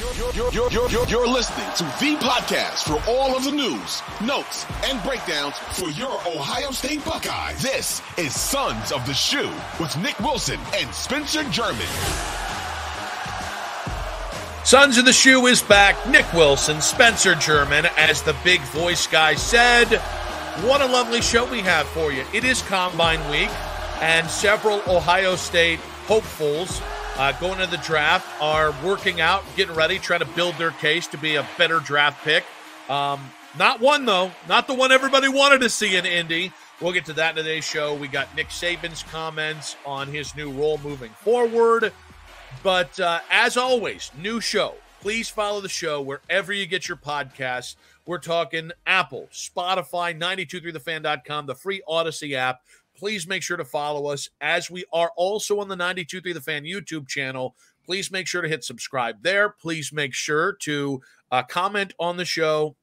You're listening to the podcast for all of the news, notes, and breakdowns for your Ohio State Buckeyes. This is Sons of the Shoe with Nick Wilson and Spencer German. Sons of the Shoe is back. Nick Wilson, Spencer German, as the big voice guy said. What a lovely show we have for you. It is Combine Week, and several Ohio State hopefuls going into the draft are working out, getting ready, trying to build their case to be a better draft pick. Not one, though. Not the one everybody wanted to see in Indy. We'll get to that in today's show. We got Nick Saban's comments on his new role moving forward. But as always, new show. Please follow the show wherever you get your podcasts. We're talking Apple, Spotify, 923thefan.com, the free Odyssey app. Please make sure to follow us, as we are also on the 923 The Fan YouTube channel. Please make sure to hit subscribe there. Please make sure to comment on the show.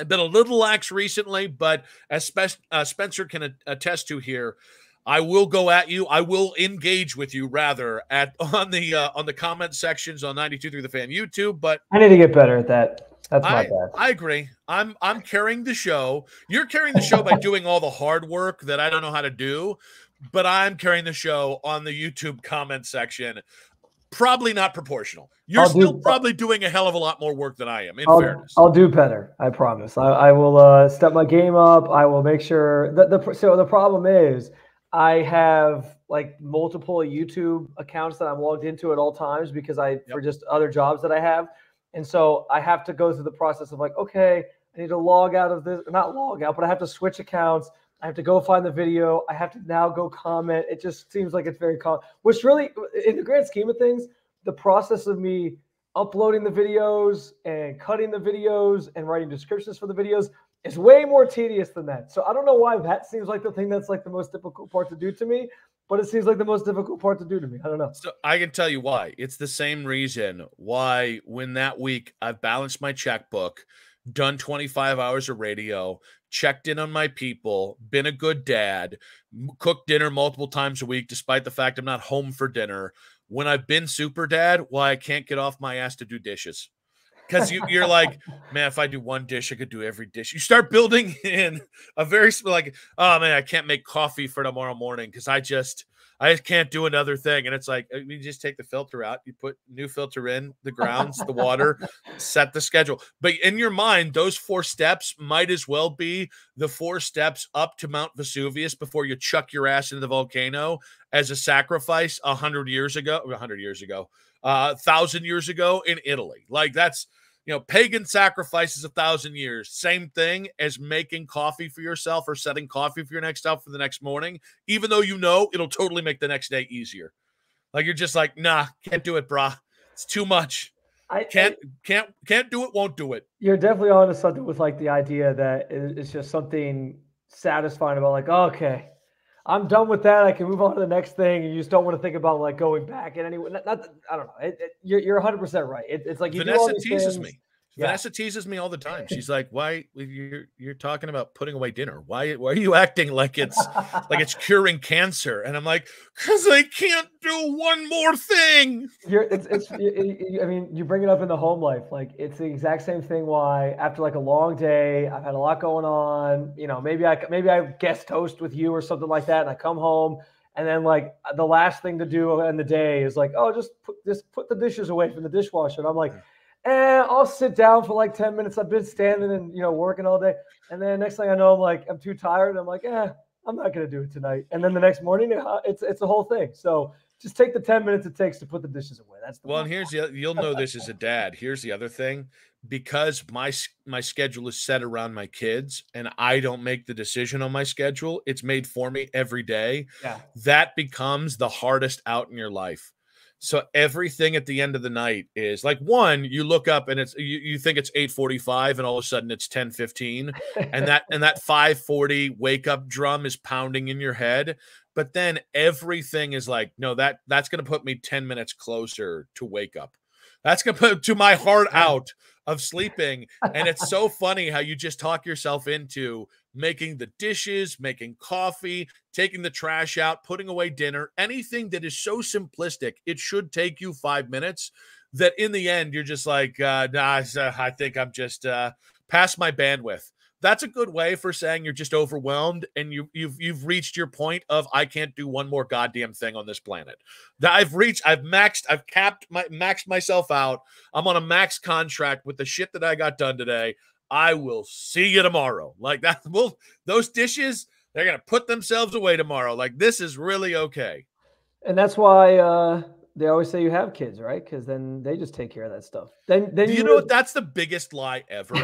I've been a little lax recently, but as Spencer can attest to here, I will go at you. I will engage with you, rather, on the comment sections on 923 The Fan YouTube. But I need to get better at that. That's my bad. I agree. I'm carrying the show. You're carrying the show by doing all the hard work that I don't know how to do, but I'm carrying the show on the YouTube comment section. Probably not proportional. You're still probably doing a hell of a lot more work than I am, in fairness. I'll do better. I promise. I will step my game up. I will make sure so the problem is I have like multiple YouTube accounts that I'm logged into at all times because for just other jobs that I have. And so I have to go through the process of like, okay, I need to log out of this, not log out, but I have to switch accounts. I have to go find the video. I have to now go comment. It just seems like it's very which really, in the grand scheme of things, the process of me uploading the videos and cutting the videos and writing descriptions for the videos is way more tedious than that. So I don't know why that seems like the thing that's like the most difficult part to do to me, but it seems like the most difficult part to do to me. I don't know. So I can tell you why. It's the same reason why when that week I've balanced my checkbook, done 25 hours of radio, checked in on my people, been a good dad, cooked dinner multiple times a week, despite the fact I'm not home for dinner. When I've been super dad, why I can't get off my ass to do dishes. Because you're like, man, if I do one dish, I could do every dish. You start building in a very like, oh man, I can't make coffee for tomorrow morning because I just can't do another thing. And it's like, you just take the filter out, you put new filter in, the grounds, the water, set the schedule. But in your mind, those 4 steps might as well be the 4 steps up to Mount Vesuvius before you chuck your ass into the volcano as a sacrifice 1,000 years ago, 1,000 years ago in Italy. Like that's, pagan sacrifices 1,000 years. Same thing as making coffee for yourself or setting coffee for your next stop for the next morning, even though it'll totally make the next day easier. Like you're just like, nah, can't do it, brah. It's too much. Can't do it, won't do it. You're definitely onto something with like the idea that it's just something satisfying about like, okay, I'm done with that. I can move on to the next thing. And you just don't want to think about like going back. And anyway, I don't know. You're 100% right. It's like you Vanessa teases me. Vanessa teases me all the time. She's like, "Why you're talking about putting away dinner? Why are you acting like it's curing cancer?" And I'm like, "Because I can't do one more thing." I mean, you bring it up in the home life. Like it's the exact same thing. Why after like a long day, I've had a lot going on. Maybe I guest host with you or something like that, and I come home. And then like the last thing to do in the day is like, oh, just put the dishes away from the dishwasher. And I'm like, I'll sit down for like 10 minutes. I've been standing and, working all day. And then next thing I know, I'm too tired. I'm like, I'm not going to do it tonight. And then the next morning, it's the whole thing. So just take the 10 minutes it takes to put the dishes away. That's the and here's you'll know this as a dad. Here's the other thing. Because my schedule is set around my kids and I don't make the decision on my schedule, it's made for me every day. Yeah. That becomes the hardest out in your life. So everything at the end of the night is like, one, you look up and you think it's 8:45 and all of a sudden it's 10:15 and that 5:40 wake up drum is pounding in your head. But then everything is like, no, that's going to put me 10 minutes closer to wake up. That's going to put to my heart out of sleeping. And it's so funny how you just talk yourself into making the dishes, making coffee, taking the trash out, putting away dinner, anything that is so simplistic. It should take you 5 minutes. that in the end you're just like, nah, I think I'm just past my bandwidth. That's a good way for saying you're just overwhelmed and you've reached your point of I can't do one more goddamn thing on this planet. I've maxed myself out. I'm on a max contract with the shit that I got done today. I will see you tomorrow. Like that. Those dishes, they're gonna put themselves away tomorrow. Like this is really okay. And that's why they always say you have kids, right? Because then they just take care of that stuff. Then you know what? That's the biggest lie ever.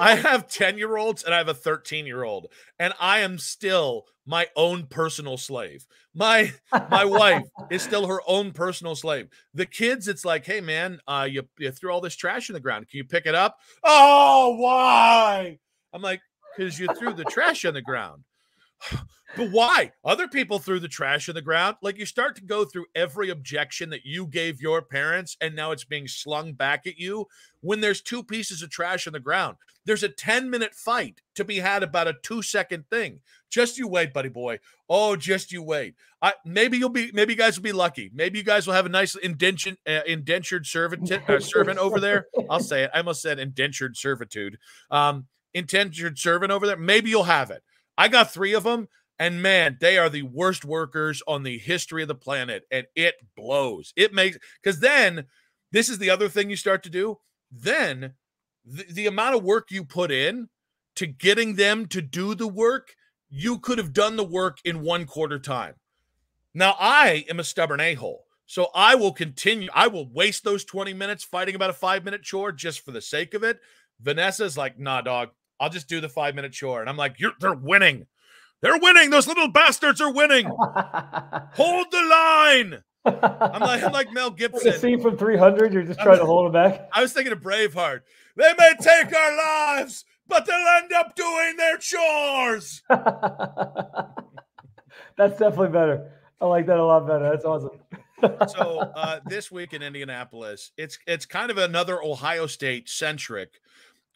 I have 10-year-olds and I have a 13-year-old, and I am still my own personal slave. My wife is still her own personal slave. The kids, it's like, hey man, you threw all this trash in the ground. Can you pick it up? Oh, why? I'm like, because you threw the trash on the ground. But why? Other people threw the trash in the ground. Like you start to go through every objection that you gave your parents, and now it's being slung back at you when there's 2 pieces of trash on the ground. There's a 10-minute fight to be had about a 2-second thing. Just you wait, buddy boy. Oh, just you wait. Maybe you guys will be lucky. Maybe you guys will have a nice indentured servant over there. I'll say it. I almost said indentured servitude. Indentured servant over there. Maybe you'll have it. I got 3 of them. And man, they are the worst workers on the history of the planet. And it blows. It makes, because then this is the other thing you start to do. Then the amount of work you put in to getting them to do the work, you could have done the work in 1/4 time. Now, I am a stubborn a-hole. So I will continue. I will waste those 20 minutes fighting about a 5-minute chore just for the sake of it. Vanessa's like, nah, dog, I'll just do the 5-minute chore. And I'm like, they're winning. They're winning. Those little bastards are winning. Hold the line. I'm like Mel Gibson. Like a scene from 300. You're just trying to hold them back. I was thinking of Braveheart. They may take our lives, but they'll end up doing their chores. That's definitely better. I like that a lot better. That's awesome. So this week in Indianapolis, it's kind of another Ohio State centric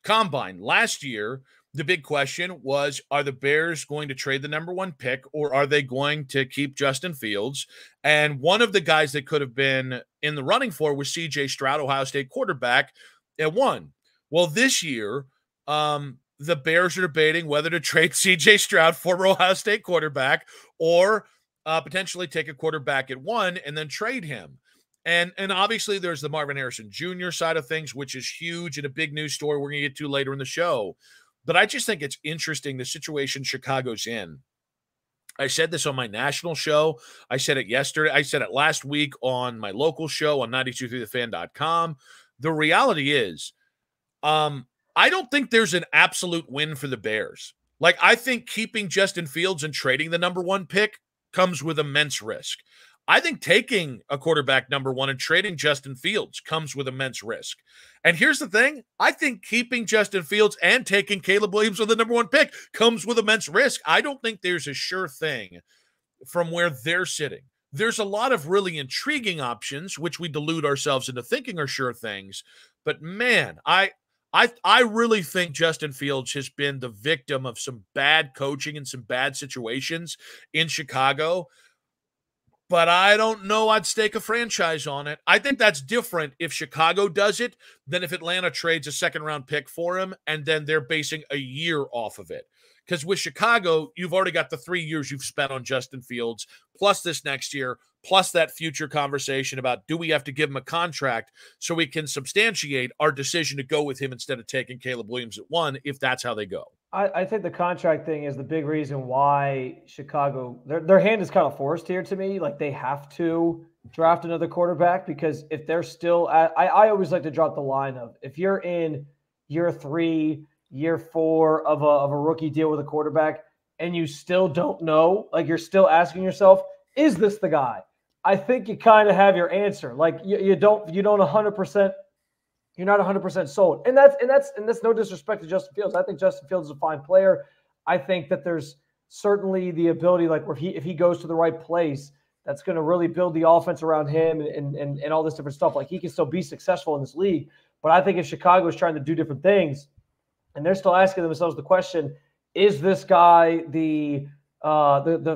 combine. Last year, the big question was, are the Bears going to trade the number 1 pick, or are they going to keep Justin Fields? And one of the guys that could have been in the running for was C.J. Stroud, Ohio State quarterback, at 1. Well, this year, the Bears are debating whether to trade C.J. Stroud, former Ohio State quarterback, or potentially take a quarterback at 1 and then trade him. And obviously there's the Marvin Harrison Jr. side of things, which is huge and a big news story we're going to get to later in the show. But I just think it's interesting the situation Chicago's in. I said this on my national show. I said it yesterday. I said it last week on my local show on 923thefan.com. The reality is, I don't think there's an absolute win for the Bears. Like, I think keeping Justin Fields and trading the number 1 pick comes with immense risk. I think taking a quarterback number 1 and trading Justin Fields comes with immense risk. And here's the thing. I think keeping Justin Fields and taking Caleb Williams with the number 1 pick comes with immense risk. I don't think there's a sure thing from where they're sitting. There's a lot of really intriguing options, which we delude ourselves into thinking are sure things. But man, I really think Justin Fields has been the victim of some bad coaching and some bad situations in Chicago. But I don't know I'd stake a franchise on it. I think that's different if Chicago does it than if Atlanta trades a 2nd-round pick for him and then they're basing a year off of it. Because with Chicago, you've already got the 3 years you've spent on Justin Fields, plus this next year, plus that future conversation about do we have to give him a contract so we can substantiate our decision to go with him instead of taking Caleb Williams at 1 if that's how they go. I think the contract thing is the big reason why Chicago, their hand is kind of forced here to me. Like they have to draft another quarterback because if they're still I always like to drop the line of if you're in year 3, year 4 of a rookie deal with a quarterback and you still don't know, like you're still asking yourself, is this the guy? I think you kind of have your answer. Like you don't 100%. You're not 100% sold. And that's no disrespect to Justin Fields. I think Justin Fields is a fine player. I think that there's certainly the ability, like where if he goes to the right place, that's going to really build the offense around him and all this different stuff. Like he can still be successful in this league. But I think if Chicago is trying to do different things and they're still asking themselves the question, is this guy the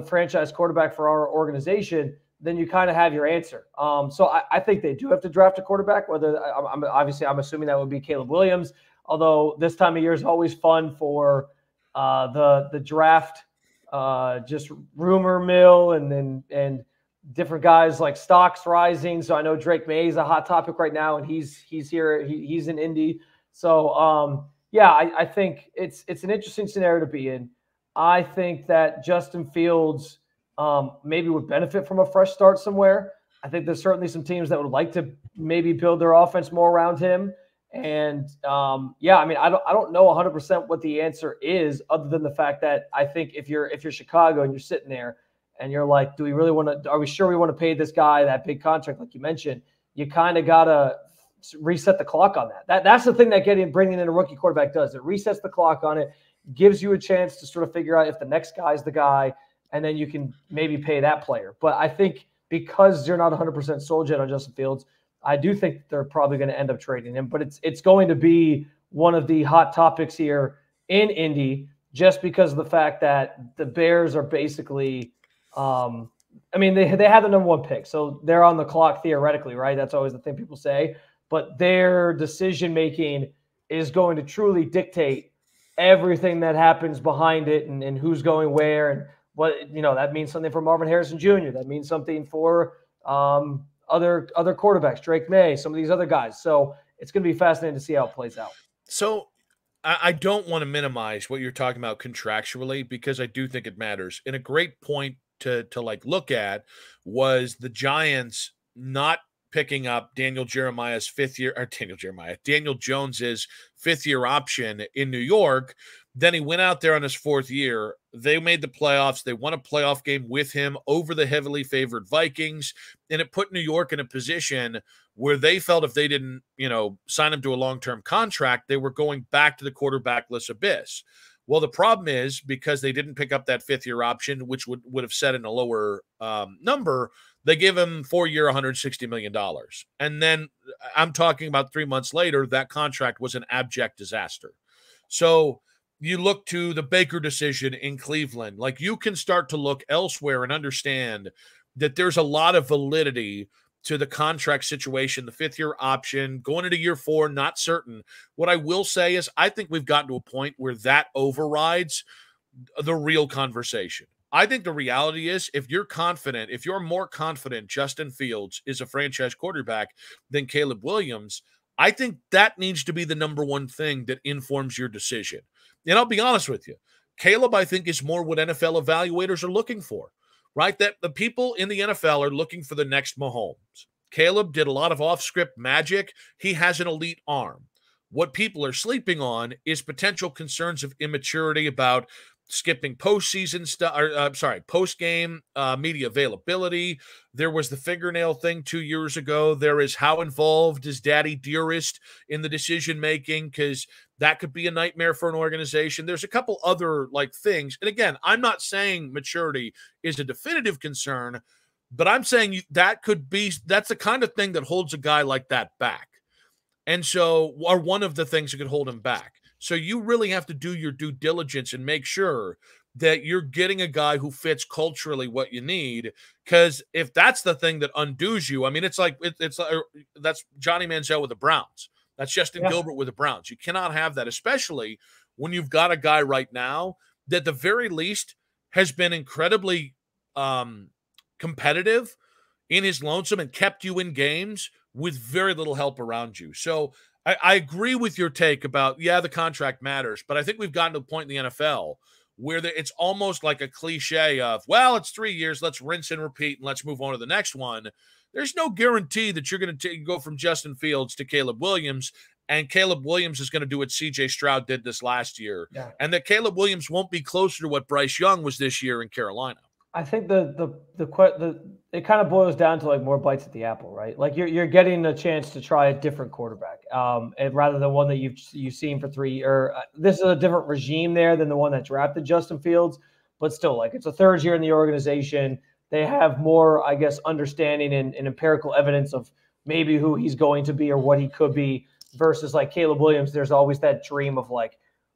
franchise quarterback for our organization? then you kind of have your answer. So I think they do have to draft a quarterback. Whether I'm assuming that would be Caleb Williams. Although this time of year is always fun for the draft, just rumor mill and different guys like stocks rising. So I know Drake May is a hot topic right now, and he's here. He's in Indy. So yeah, I think it's an interesting scenario to be in. I think that Justin Fields maybe would benefit from a fresh start somewhere. I think there's certainly some teams that would like to maybe build their offense more around him. And yeah, I mean, I don't know 100% what the answer is, other than the fact that I think if you're Chicago and you're sitting there and you're like, do we really want to? Are we sure we want to pay this guy that big contract, like you mentioned? You kind of gotta reset the clock on that. That's the thing that bringing in a rookie quarterback does. It resets the clock on it, gives you a chance to sort of figure out if the next guy's the guy, and then you can maybe pay that player. But I think because you're not 100% sold yet on Justin Fields, I do think they're probably going to end up trading him. But it's going to be one of the hot topics here in Indy, just because of the fact that the Bears are basically I mean, they have the number one pick, so they're on the clock theoretically, right? That's always the thing people say. But their decision-making is going to truly dictate everything that happens behind it, and who's going where, and what, that means something for Marvin Harrison Jr. That means something for other quarterbacks, Drake May, some of these other guys. So it's going to be fascinating to see how it plays out. So I don't want to minimize what you're talking about contractually, because I do think it matters. And a great point to look at was the Giants not picking up Daniel Jones's fifth-year option in New York. Then he went out there on his fourth year. They made the playoffs. They won a playoff game with him over the heavily favored Vikings, and it put New York in a position where they felt if they didn't, sign him to a long-term contract, they were going back to the quarterbackless abyss. Well, the problem is, because they didn't pick up that fifth-year option, which would have set in a lower number, they give him 4-year, $160 million. And then I'm talking about 3 months later, that contract was an abject disaster. So you look to the Baker decision in Cleveland. Like, you can start to look elsewhere and understand that there's a lot of validity to the contract situation, the fifth-year option, going into year 4, not certain. What I will say is I think we've gotten to a point where that overrides the real conversation. I think the reality is, if you're more confident Justin Fields is a franchise quarterback than Caleb Williams, I think that needs to be the number one thing that informs your decision. And I'll be honest with you, Caleb, I think, is more what NFL evaluators are looking for. Right? That the people in the NFL are looking for the next Mahomes. Caleb did a lot of off-script magic. He has an elite arm. What people are sleeping on is potential concerns of immaturity about skipping postseason stuff, post-game media availability. There was the fingernail thing 2 years ago. There is how involved is Daddy Dearest in the decision-making, because that could be a nightmare for an organization. There's a couple other things. And again, I'm not saying maturity is a definitive concern, but I'm saying that's the kind of thing that holds a guy like that back. And so, or one of the things that could hold him back. So you really have to do your due diligence and make sure that you're getting a guy who fits culturally what you need. Because if that's the thing that undoes you, I mean, it's that's Johnny Manziel with the Browns. That's Justin Gilbert with the Browns. You cannot have that, especially when you've got a guy right now that at the very least has been incredibly competitive in his lonesome and kept you in games with very little help around you. So I agree with your take about, the contract matters, but I think we've gotten to a point in the NFL where it's almost like a cliche of, well, it's 3 years, let's rinse and repeat, and let's move on to the next one. There's no guarantee that you're going to go from Justin Fields to Caleb Williams, and Caleb Williams is going to do what C.J. Stroud did this last year, and that Caleb Williams won't be closer to what Bryce Young was this year in Carolina. I think it kind of boils down to more bites at the apple, right? Like you're getting a chance to try a different quarterback, and rather than one that you've seen for 3 years. This is a different regime there than the one that drafted Justin Fields, but still, it's a third year in the organization. They have more, I guess, understanding and empirical evidence of maybe who he's going to be or what he could be, versus Caleb Williams. There's always that dream of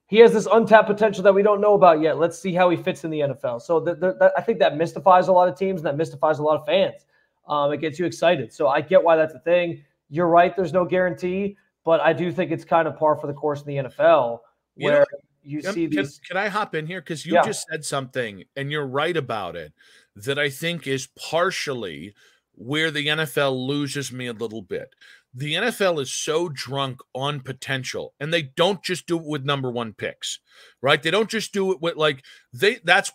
he has this untapped potential that we don't know about yet. Let's see how he fits in the NFL. So I think that mystifies a lot of teams, and that mystifies a lot of fans. It gets you excited. So I get why that's a thing. You're right. There's no guarantee, but I do think it's kind of par for the course in the NFL where you see these. Can I hop in here? Because you just said something, and you're right about it, that I think is partially where the NFL loses me a little bit. The NFL is so drunk on potential, and they don't just do it with number one picks, right? They don't just do it with that's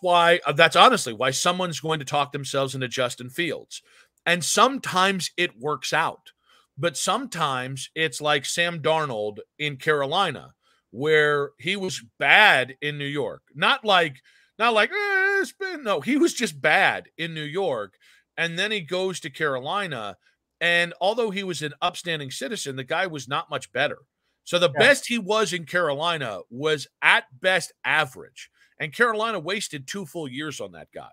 honestly why someone's going to talk themselves into Justin Fields. And sometimes it works out, but sometimes it's like Sam Darnold in Carolina, where he was bad in New York. Not like he was just bad in New York. And then he goes to Carolina, and although he was an upstanding citizen, the guy was not much better. So the best he was in Carolina was at best average, and Carolina wasted 2 full years on that guy.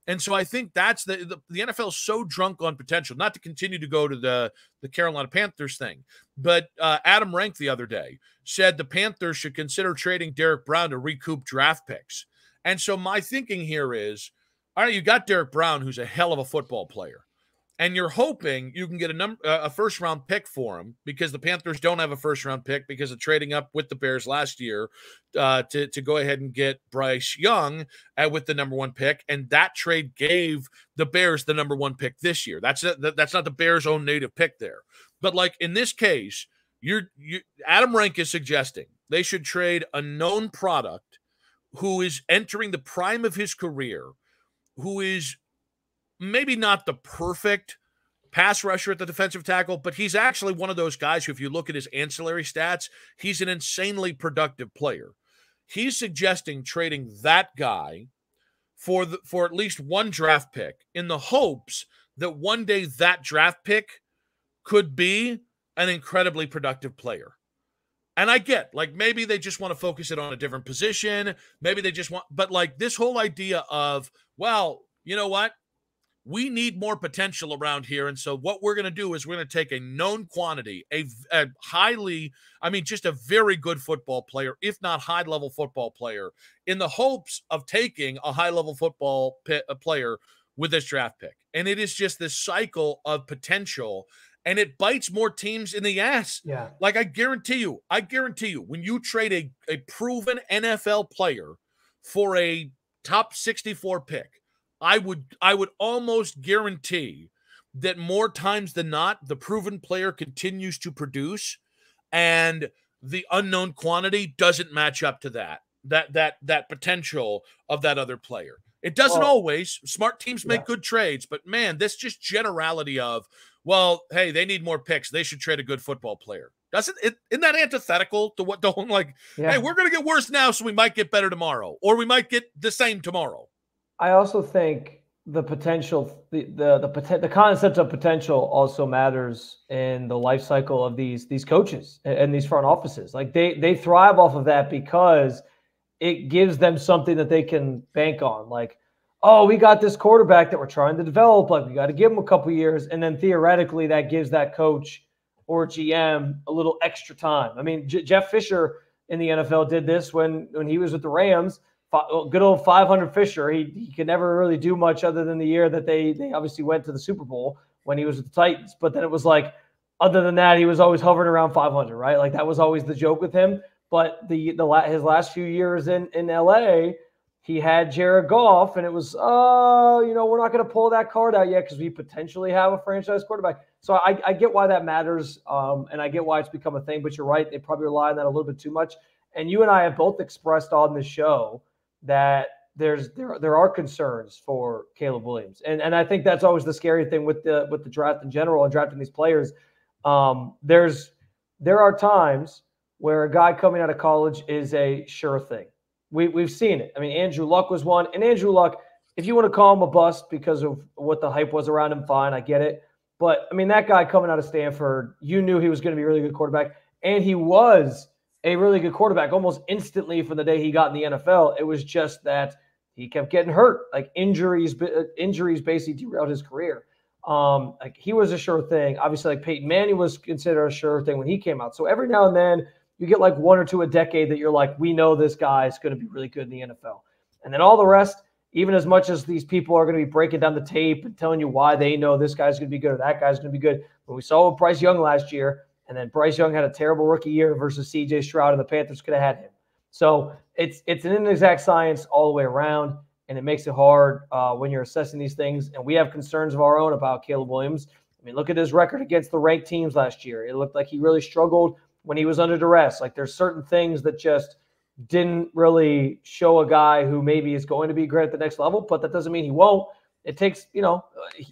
And so I think that's the NFL is so drunk on potential, not to continue to go to the Carolina Panthers thing, but Adam Rank the other day said the Panthers should consider trading Derek Brown to recoup draft picks. And so my thinking here is, all right, you got Derek Brown, who's a hell of a football player, and you're hoping you can get a first-round pick for him because the Panthers don't have a first-round pick because of trading up with the Bears last year to go ahead and get Bryce Young with the number one pick, and that trade gave the Bears the number one pick this year. That's not the Bears' own native pick there. But like in this case, Adam Rank is suggesting they should trade a known product who is entering the prime of his career, who is maybe not the perfect pass rusher at the defensive tackle, but he's actually one of those guys who, if you look at his ancillary stats, he's an insanely productive player. He's suggesting trading that guy for at least one draft pick in the hopes that one day that draft pick could be an incredibly productive player. And I get, like, maybe they just want to focus it on a different position. Maybe they just want, but like this whole idea of, well, you know what? We need more potential around here. And so what we're going to do is we're going to take a known quantity, a just a very good football player, if not high-level football player, in the hopes of taking a high-level football player with this draft pick. And it is just this cycle of potential, and it bites more teams in the ass. Yeah. Like, I guarantee you, when you trade a proven NFL player for a top 64 pick, I would almost guarantee that more times than not, the proven player continues to produce, and the unknown quantity doesn't match up to that potential of that other player. It doesn't always. Smart teams make good trades, but man, this just generality of, well, hey, they need more picks, they should trade a good football player. Isn't that antithetical to what hey, we're going to get worse now, so we might get better tomorrow, or we might get the same tomorrow. I also think the potential, the concept of potential also matters in the life cycle of these coaches and these front offices. Like they thrive off of that because it gives them something that they can bank on. Like, oh, we got this quarterback that we're trying to develop. Like, we got to give him a couple years, and then theoretically that gives that coach or GM a little extra time. I mean, Jeff Fisher in the NFL did this when he was with the Rams. Good old 500 Fisher. He could never really do much other than the year that they obviously went to the Super Bowl when he was with the Titans. But then it was like, other than that, he was always hovering around 500, right? Like that was always the joke with him. But his last few years in LA, he had Jared Goff, and it was, we're not going to pull that card out yet because we potentially have a franchise quarterback. So I get why that matters, and I get why it's become a thing. But you're right; they probably rely on that a little bit too much. And you and I have both expressed on this show that there are concerns for Caleb Williams. And I think that's always the scary thing with the draft in general and drafting these players. There are times where a guy coming out of college is a sure thing. We've seen it. I mean, Andrew Luck was one. And Andrew Luck, if you want to call him a bust because of what the hype was around him, fine, I get it. But, I mean, that guy coming out of Stanford, you knew he was going to be a really good quarterback. And he was a really good quarterback almost instantly from the day he got in the NFL. It was just that he kept getting hurt. Like injuries basically derailed his career. Like he was a sure thing. Obviously, like Peyton Manning was considered a sure thing when he came out. So every now and then you get like one or two a decade that you're like, we know this guy is going to be really good in the NFL. And then all the rest, even as much as these people are going to be breaking down the tape and telling you why they know this guy's going to be good or that guy's going to be good. When we saw with Bryce Young last year, and then Bryce Young had a terrible rookie year versus C.J. Stroud, and the Panthers could have had him. So it's an inexact science all the way around, and it makes it hard when you're assessing these things. And we have concerns of our own about Caleb Williams. I mean, look at his record against the ranked teams last year. It looked like he really struggled when he was under duress. Like, there's certain things that just didn't really show a guy who maybe is going to be great at the next level, but that doesn't mean he won't. It takes,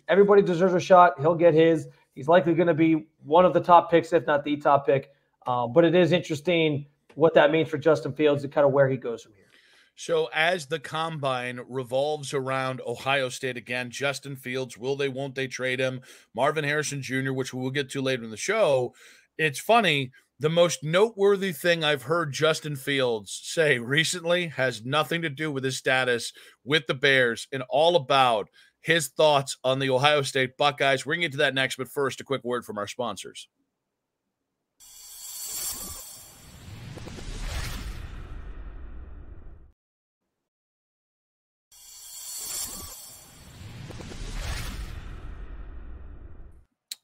everybody deserves a shot. He'll get his. He's likely going to be one of the top picks, if not the top pick. But it is interesting what that means for Justin Fields and kind of where he goes from here. So as the combine revolves around Ohio State again, Justin Fields, will they, won't they trade him? Marvin Harrison Jr., which we'll get to later in the show. It's funny. The most noteworthy thing I've heard Justin Fields say recently has nothing to do with his status with the Bears and all about his thoughts on the Ohio State Buckeyes. We're going to get to that next, but first, a quick word from our sponsors.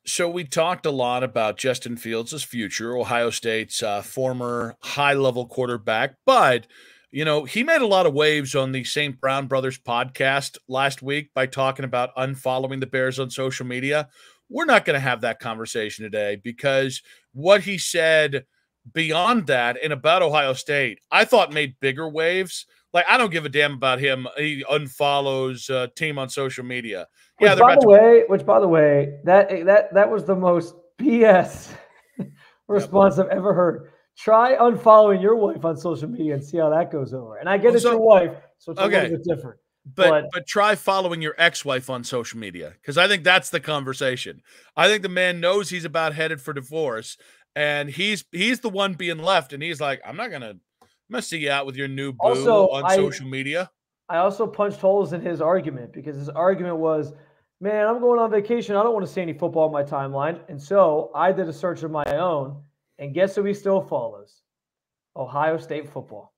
So we talked a lot about Justin Fields' future, Ohio State's former high-level quarterback, but he made a lot of waves on the St. Brown Brothers podcast last week by talking about unfollowing the Bears on social media. We're not going to have that conversation today because what he said beyond that and about Ohio State, I thought made bigger waves. Like, I don't give a damn about him. He unfollows a team on social media. Which, by the way, that was the most BS response I've ever heard. Try unfollowing your wife on social media and see how that goes over. And I get it's your wife, so it's a little bit different. But try following your ex-wife on social media, because I think that's the conversation. I think the man knows he's about headed for divorce, and he's the one being left, and he's like, I'm not gonna see you out with your new boo on social media. I also punched holes in his argument because his argument was, man, I'm going on vacation. I don't want to see any football on my timeline. And so I did a search of my own, and guess who he still follows? Ohio State football.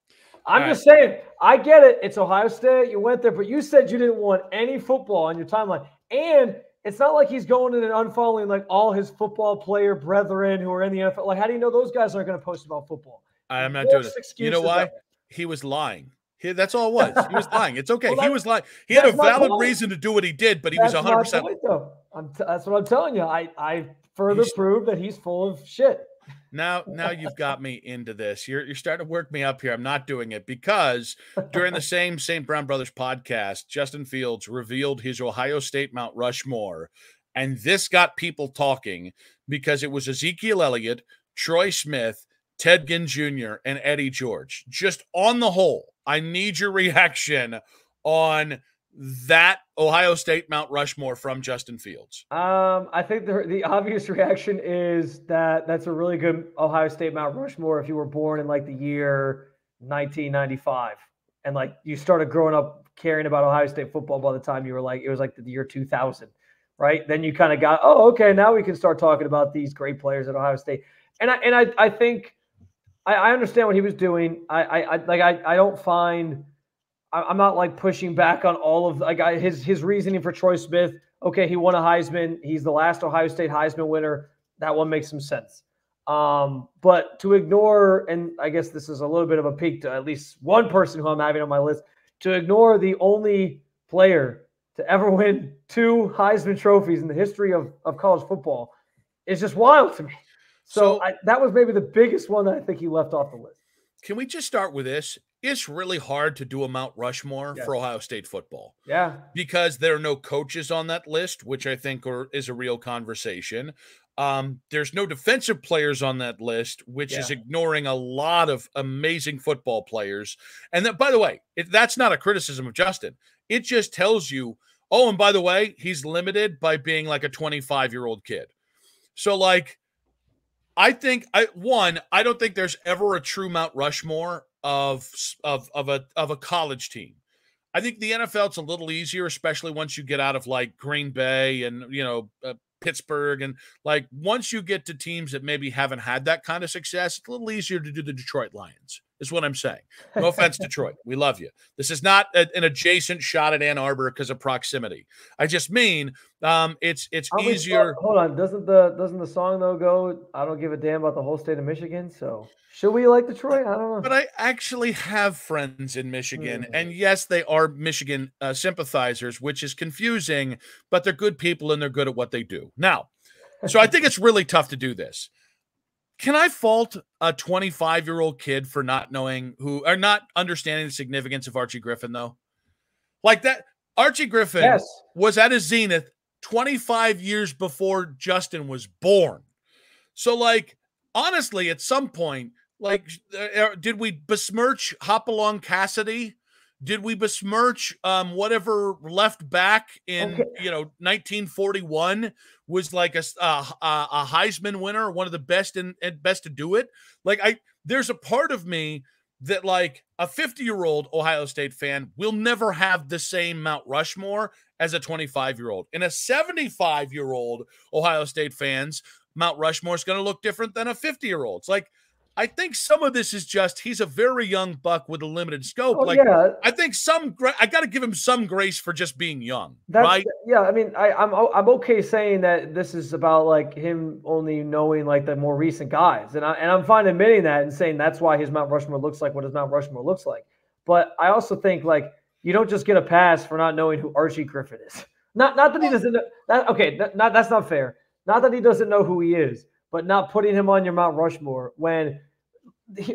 I'm just saying, I get it. It's Ohio State. You went there, but you said you didn't want any football on your timeline. And it's not like he's going in and unfollowing like all his football player brethren who are in the NFL. Like, how do you know those guys aren't going to post about football? I'm not doing it. You know why? He was lying. That's all it was. He was lying. It's okay. He was lying. He had a valid reason to do what he did, but he was 100%. That's what I'm telling you. I further prove that he's full of shit. Now you've got me into this. You're starting to work me up here. I'm not doing it because during the same St. Brown Brothers podcast, Justin Fields revealed his Ohio State Mount Rushmore, and this got people talking because it was Ezekiel Elliott, Troy Smith, Ted Ginn Jr., and Eddie George. Just on the whole, I need your reaction on that Ohio State Mount Rushmore from Justin Fields. I think the obvious reaction is that's a really good Ohio State Mount Rushmore if you were born in like the year 1995 and like you started growing up caring about Ohio State football by the time you were like, it was like the year 2000, right? Then you kind of got, oh, okay, now we can start talking about these great players at Ohio State. And I think I understand what he was doing. I don't find I'm not like pushing back on all of his reasoning for Troy Smith. Okay, he won a Heisman. He's the last Ohio State Heisman winner. That one makes some sense. But to ignore, and I guess this is a little bit of a peek to at least one person who I'm having on my list, to ignore the only player to ever win 2 Heisman trophies in the history of college football is just wild to me. So that was maybe the biggest one that I think he left off the list. Can we just start with this? It's really hard to do a Mount Rushmore for Ohio State football. Yeah. Because there are no coaches on that list, which I think is a real conversation. There's no defensive players on that list, which is ignoring a lot of amazing football players. And that, by the way, that's not a criticism of Justin. It just tells you, oh, and by the way, he's limited by being like a 25-year-old kid. So, like, I don't think there's ever a true Mount Rushmore of a college team. I think the NFL, it's a little easier, especially once you get out of like Green Bay and Pittsburgh, and like once you get to teams that maybe haven't had that kind of success, it's a little easier to do the Detroit Lions. is what I'm saying. No offense, Detroit. We love you. This is not an adjacent shot at Ann Arbor because of proximity. I just mean it's easier. Hold on. Doesn't the song though go, I don't give a damn about the whole state of Michigan? So should we like Detroit? I don't know. But I actually have friends in Michigan, and yes, they are Michigan sympathizers, which is confusing, but they're good people and they're good at what they do. Now, so I think it's really tough to do this. Can I fault a 25-year-old kid for not knowing who or not understanding the significance of Archie Griffin, though? Like that, Archie Griffin was at his zenith 25 years before Justin was born. So, like, honestly, at some point, like, did we besmirch Hopalong Cassidy? Did we besmirch whatever left back in 1941 was like a Heisman winner, one of the best best to do it? Like there's a part of me that like a 50-year-old Ohio State fan will never have the same Mount Rushmore as a 25-year-old. And a 75-year-old Ohio State fan's Mount Rushmore is going to look different than a 50-year-old's. Like, I think some of this is just he's a very young buck with a limited scope. I think I got to give him some grace for just being young, right? Yeah, I mean, I'm okay saying that this is about like him only knowing like the more recent guys, and I'm fine admitting that and saying that's why his Mount Rushmore looks like what his Mount Rushmore looks like. But I also think like you don't just get a pass for not knowing who Archie Griffin is. Not that he doesn't know that. Okay, that's not fair. Not that he doesn't know who he is, but not putting him on your Mount Rushmore when.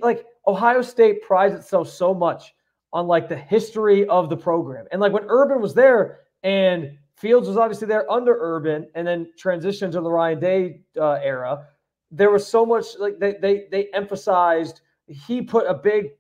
Like Ohio State prides itself so much on like the history of the program. And like when Urban was there and Fields was obviously there under Urban and then transitioned to the Ryan Day era, there was so much like they emphasized, he put a big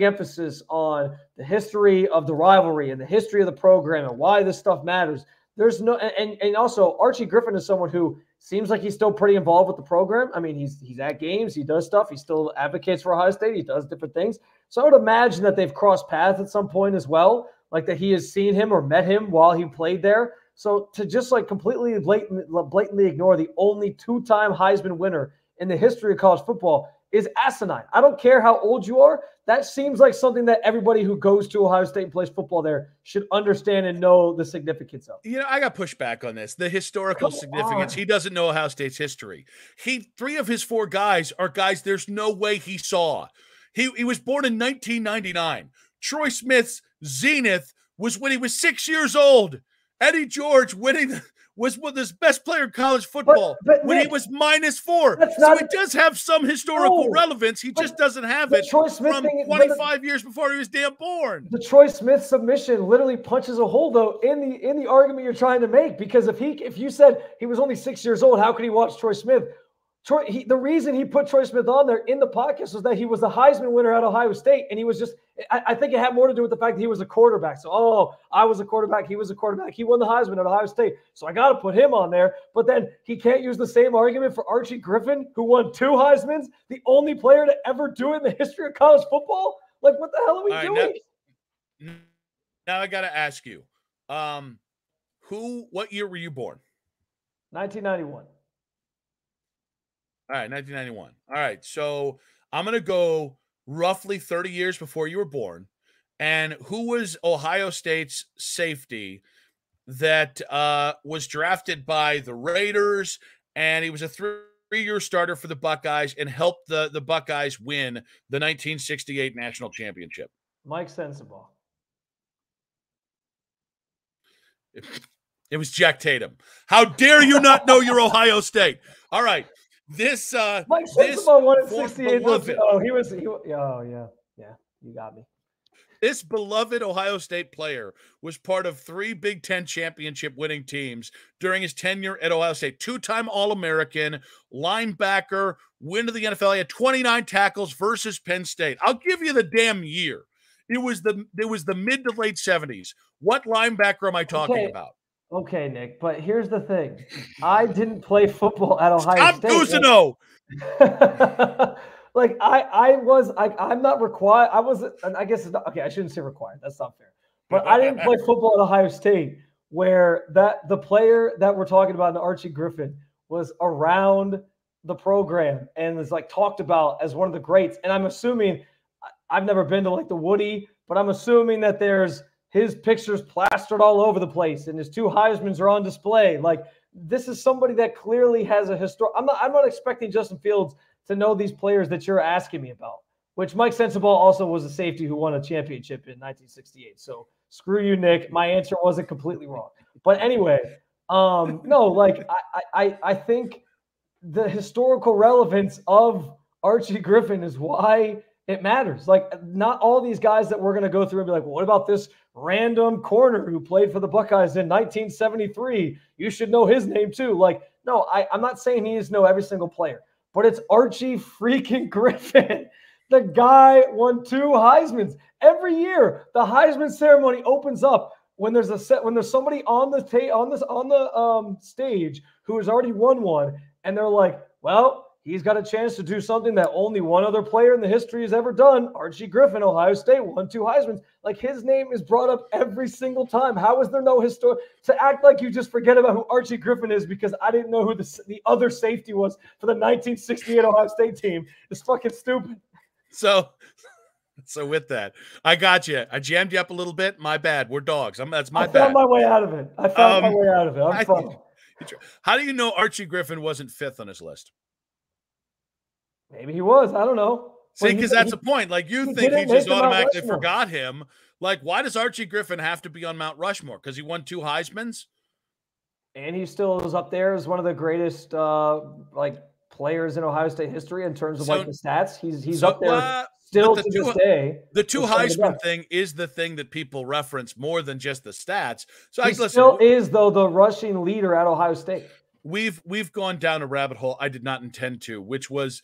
emphasis on the history of the rivalry and the history of the program and why this stuff matters. There's no, and also Archie Griffin is someone who seems like he's still pretty involved with the program. I mean, he's at games, he does stuff, he still advocates for Ohio State, he does different things. So I would imagine that they've crossed paths at some point as well, like that he has seen him or met him while he played there. So to just like completely blatantly ignore the only two-time Heisman winner in the history of college football is asinine. I don't care how old you are. That seems like something that everybody who goes to Ohio State and plays football there should understand and know the significance of. You know, I got pushback on this. The historical significance. He doesn't know Ohio State's history. Three of his four guys are guys there's no way he saw. He was born in 1999. Troy Smith's zenith was when he was 6 years old. Eddie George was his best player in college football when he was -4. So he does have some historical relevance. He just doesn't have it from 25 years before he was damn born. The Troy Smith submission literally punches a hole though in the argument you're trying to make, because if you said he was only 6 years old, how could he watch Troy Smith? The reason he put Troy Smith on there in the podcast was that he was the Heisman winner at Ohio State, and he was just – I think it had more to do with the fact that he was a quarterback. So, I was a quarterback, he was a quarterback. He won the Heisman at Ohio State, so I got to put him on there. But then he can't use the same argument for Archie Griffin, who won 2 Heismans, the only player to ever do it in the history of college football? Like, what the hell are we doing? Now I got to ask you, what year were you born? 1991. All right, 1991. All right, so I'm going to go roughly 30 years before you were born. And who was Ohio State's safety that was drafted by the Raiders, and he was a three-year starter for the Buckeyes and helped the Buckeyes win the 1968 national championship? Mike Sensabaugh. It was Jack Tatum. How dare you not know your Ohio State? All right. This Mike Sensabaugh won in 68. Yeah, you got me. This beloved Ohio State player was part of 3 Big Ten championship winning teams during his tenure at Ohio State. 2-time All-American, linebacker, win to the NFL. He had 29 tackles versus Penn State. I'll give you the damn year. It was the mid to late 70s. What linebacker am I talking about? Okay, Nick, but here's the thing. I didn't play football at Ohio State. Cousineau. Like I'm not required. I guess it's not, okay, I shouldn't say required. That's not fair. But I didn't play football at Ohio State where the player that we're talking about, Archie Griffin, was around the program and was like talked about as one of the greats. And I'm assuming I've never been to like the Woody, but I'm assuming that there's his pictures plastered all over the place and his 2 Heismans are on display. Like, this is somebody that clearly has a history. I'm not expecting Justin Fields to know these players that you're asking me about, which Mike Sensabaugh also was a safety who won a championship in 1968. So screw you, Nick. My answer wasn't completely wrong. But anyway, no, like I think the historical relevance of Archie Griffin is why it matters. Like, not all these guys that we're going to go through and be like, well, what about this random corner who played for the Buckeyes in 1973? You should know his name too. Like, no, I'm not saying he needs to know every single player, but it's Archie freaking Griffin. The guy won 2 Heismans. Every year, the Heisman ceremony opens up when there's somebody on the stage who has already won one, and they're like, well, he's got a chance to do something that only one other player in the history has ever done. Archie Griffin, Ohio State, won 2 Heismans. Like, his name is brought up every single time. How is there no history? To act like you just forget about who Archie Griffin is because I didn't know who the other safety was for the 1968 Ohio State team is fucking stupid. So with that, I got you. I jammed you up a little bit. My bad. We're dogs. That's my bad. I found my way out of it. I'm fine. How do you know Archie Griffin wasn't 5th on his list? Maybe he was. I don't know. See, because that's the point. Like, you think he just automatically forgot him. Like, why does Archie Griffin have to be on Mount Rushmore? Because he won 2 Heismans? And he still is up there as one of the greatest players in Ohio State history in terms of the stats. He's up there still to this day. The 2 Heisman thing is the thing that people reference more than just the stats. So he still is, though, the rushing leader at Ohio State. We've gone down a rabbit hole I did not intend to, which was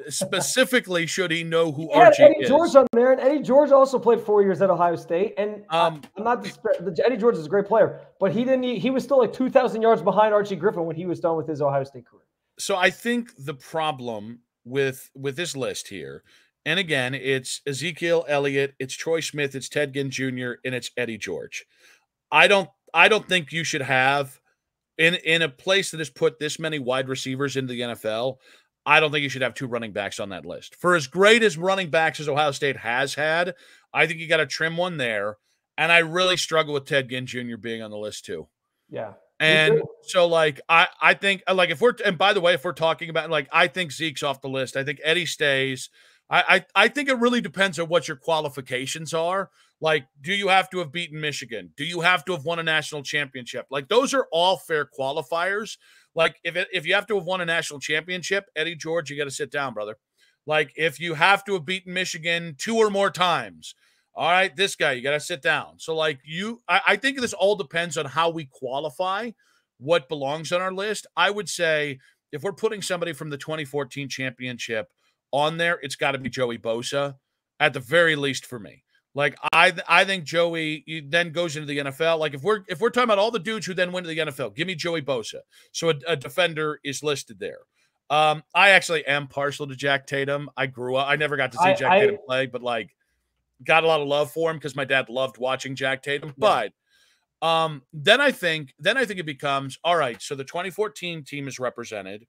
specifically should he know who Archie Eddie is. George on there, and Eddie George also played 4 years at Ohio State. And Eddie George is a great player, but he was still like 2,000 yards behind Archie Griffin when he was done with his Ohio State career. So I think the problem with this list here, and again, it's Ezekiel Elliott, it's Troy Smith, it's Ted Ginn Jr., and it's Eddie George. I don't think you should have in a place that has put this many wide receivers into the NFL. I don't think you should have 2 running backs on that list. For as great as running backs as Ohio State has had, I think you got to trim one there. And I really struggle with Ted Ginn Jr. being on the list too. Yeah. And so, like, I think, like, and by the way, if we're talking about, like, I think Zeke's off the list. I think Eddie stays. I think it really depends on what your qualifications are. Like, do you have to have beaten Michigan? Do you have to have won a national championship? Like, those are all fair qualifiers. Like, if you have to have won a national championship, Eddie George, you got to sit down, brother. Like, if you have to have beaten Michigan 2 or more times, all right, this guy, you got to sit down. So, like, I think this all depends on how we qualify what belongs on our list. I would say if we're putting somebody from the 2014 championship on there, it's got to be Joey Bosa at the very least for me. Like, I think Joey then goes into the NFL. Like, if we're talking about all the dudes who then went to the NFL, give me Joey Bosa. So a defender is listed there. I actually am partial to Jack Tatum. I grew up. I never got to see Jack Tatum play, but like got a lot of love for him because my dad loved watching Jack Tatum. Yeah. But then I think it becomes all right. So the 2014 team is represented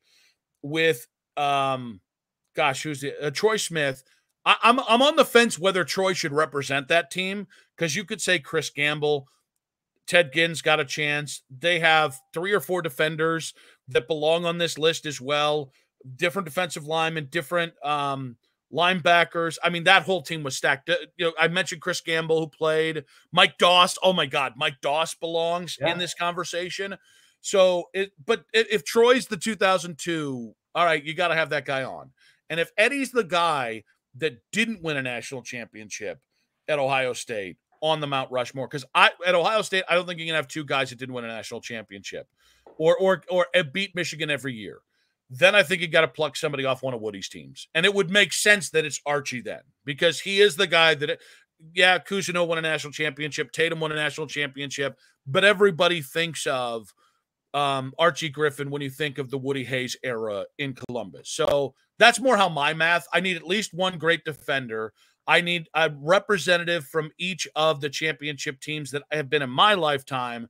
with who's Troy Smith. I'm on the fence whether Troy should represent that team because you could say Chris Gamble, Ted Ginn's got a chance. They have 3 or 4 defenders that belong on this list as well. Different defensive linemen, different linebackers. I mean, that whole team was stacked. I mentioned Chris Gamble who played. Mike Doss. Oh my God, Mike Doss belongs in this conversation. So, but if Troy's the 2002, all right, you got to have that guy on. And if Eddie's the guy that didn't win a national championship at Ohio State on the Mount Rushmore, because at Ohio State, I don't think you can have 2 guys that didn't win a national championship or beat Michigan every year. Then I think you got to pluck somebody off one of Woody's teams. And it would make sense that it's Archie then, because he is the guy that, Cousineau won a national championship, Tatum won a national championship, but everybody thinks of Archie Griffin when you think of the Woody Hayes era in Columbus. So that's more how my math. I need at least one great defender. I need a representative from each of the championship teams that have been in my lifetime.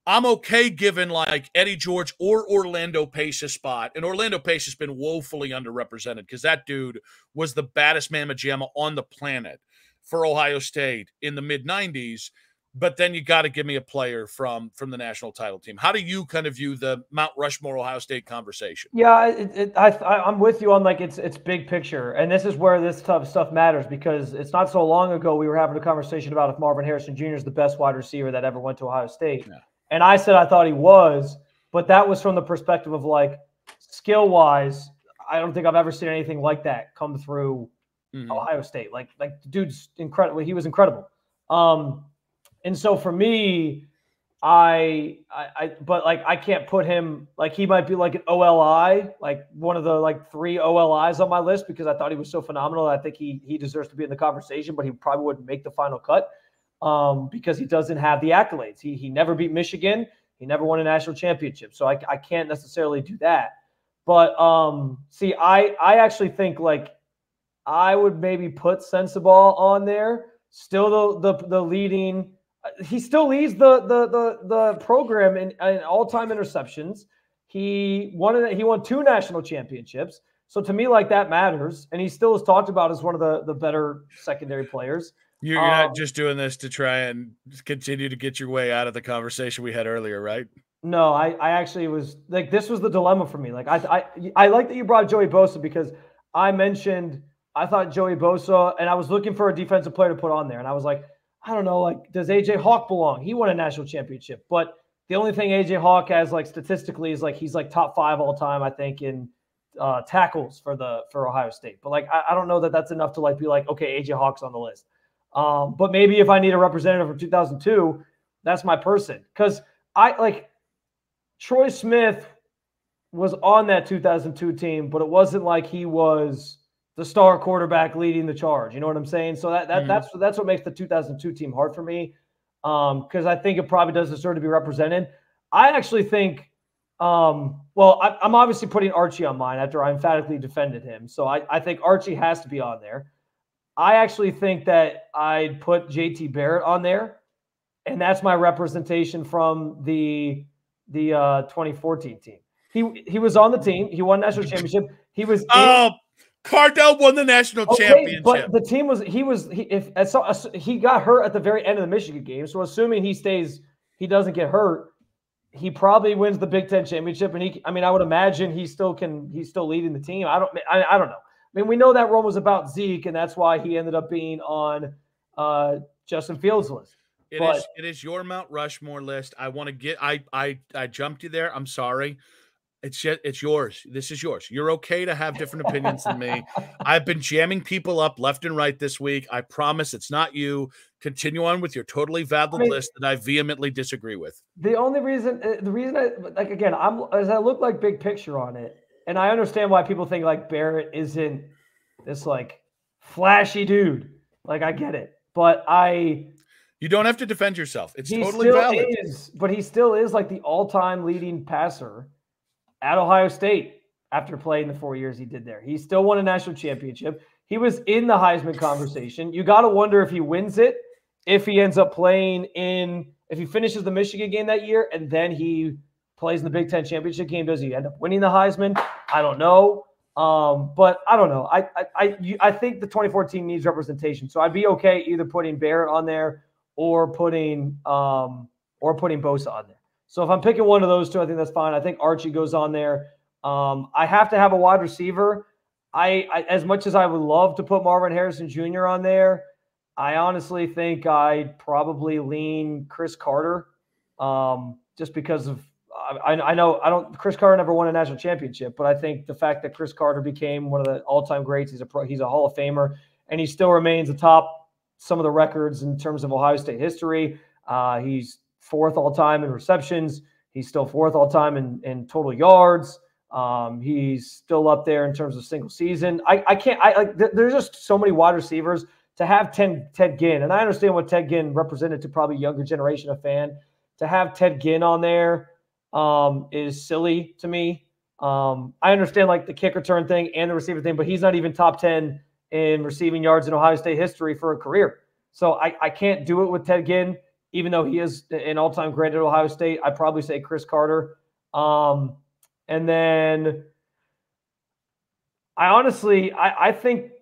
I'm okay giving like Eddie George or Orlando Pace a spot. And Orlando Pace has been woefully underrepresented because that dude was the baddest mamma jamma on the planet for Ohio State in the mid-90s. But then you got to give me a player from the national title team. How do you kind of view the Mount Rushmore Ohio State conversation? Yeah, I'm with you on like it's big picture, and this is where this tough stuff matters because it's not so long ago we were having a conversation about if Marvin Harrison Jr. is the best wide receiver that ever went to Ohio State, and I said I thought he was, but that was from the perspective of like skill wise. I don't think I've ever seen anything like that come through Ohio State. Like the dude's incredible. He was incredible. And so for me, but like I can't put him like he might be like an OLI, like one of the like 3 OLIs on my list because I thought he was so phenomenal. I think he deserves to be in the conversation, but he probably wouldn't make the final cut because he doesn't have the accolades. He never beat Michigan. He never won a national championship. So I can't necessarily do that. But see, I actually think like I would maybe put Sensabaugh on there. Still the leading. He still leads the program in all-time interceptions. He won 2 national championships. So to me, like that matters. And he still is talked about as one of the better secondary players. You're not just doing this to try and continue to get your way out of the conversation we had earlier, right? No, I actually was like, this was the dilemma for me. Like I like that you brought Joey Bosa because I mentioned, I thought Joey Bosa, and I was looking for a defensive player to put on there. And I was like, I don't know, like, does A.J. Hawk belong? He won a national championship. But the only thing A.J. Hawk has, like, statistically is, like, he's, like, top 5 all time, I think, in tackles for Ohio State. But, like, I don't know that that's enough to, like, be like, okay, A.J. Hawk's on the list. But maybe if I need a representative from 2002, that's my person. Because Troy Smith was on that 2002 team, but it wasn't like he was the star quarterback leading the charge. You know what I'm saying? So that's what makes the 2002 team hard for me because I think it probably does deserve to be represented. I actually think I'm obviously putting Archie on mine after I emphatically defended him. So I think Archie has to be on there. I actually think that I'd put JT Barrett on there, and that's my representation from the 2014 team. He was on the team. He won a national championship. He was Cardell won the national championship. But the team he got hurt at the very end of the Michigan game. So assuming he doesn't get hurt, he probably wins the Big Ten championship. And I would imagine he's still leading the team. I don't know. I mean, we know that role was about Zeke, and that's why he ended up being on Justin Fields' list. It is your Mount Rushmore list. I want to get. I jumped you there. I'm sorry. It's yours. This is yours. You're okay to have different opinions than me. I've been jamming people up left and right this week. I promise it's not you. Continue on with your totally valid list that I vehemently disagree with. The reason as I look like big picture on it, and I understand why people think like Barrett isn't this like flashy dude. Like I get it, but you don't have to defend yourself. It's totally valid. But he still is like the all-time leading passer at Ohio State after playing the 4 years he did there. He still won a national championship. He was in the Heisman conversation. You got to wonder if he wins it, if he ends up playing if he finishes the Michigan game that year and then he plays in the Big Ten championship game. Does he end up winning the Heisman? I don't know. But I don't know. I think the 2014 needs representation. So I'd be okay either putting Barrett on there or putting Bosa on there. So if I'm picking one of those two, I think that's fine. I think Archie goes on there. I have to have a wide receiver. I as much as I would love to put Marvin Harrison Jr. on there, I honestly think I'd probably lean Chris Carter, just because of Chris Carter never won a national championship, but I think the fact that Chris Carter became one of the all-time greats, he's a Hall of Famer, and he still remains atop some of the records in terms of Ohio State history. He's 4th all-time in receptions. He's still 4th all-time in total yards. He's still up there in terms of single season. There's just so many wide receivers to have Ted Ginn, and I understand what Ted Ginn represented to probably younger generation of fan. To have Ted Ginn on there is silly to me. I understand like the kick return thing and the receiver thing, but he's not even top 10 in receiving yards in Ohio State history for a career. So I can't do it with Ted Ginn, even though he is an all-time great at Ohio State, I'd probably say Chris Carter. And then I honestly, I think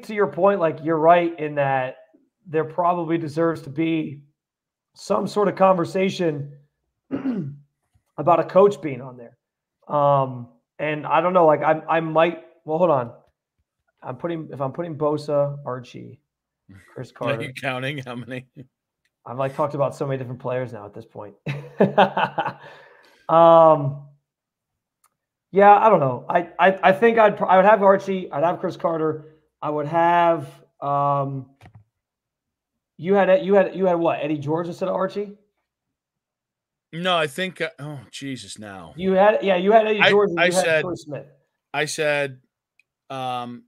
to your point, like you're right in that there probably deserves to be some sort of conversation about a coach being on there. And I don't know, like I might, well, hold on. If I'm putting Bosa, Archie, Chris Carter. Are you counting how many? I've like talked about so many different players now at this point. Yeah, I don't know. I think I would have Archie. I'd have Chris Carter. I would have you had what, Eddie George instead of Archie? No, I think. Oh Jesus! Now you had Eddie George. And you had Troy Smith. I said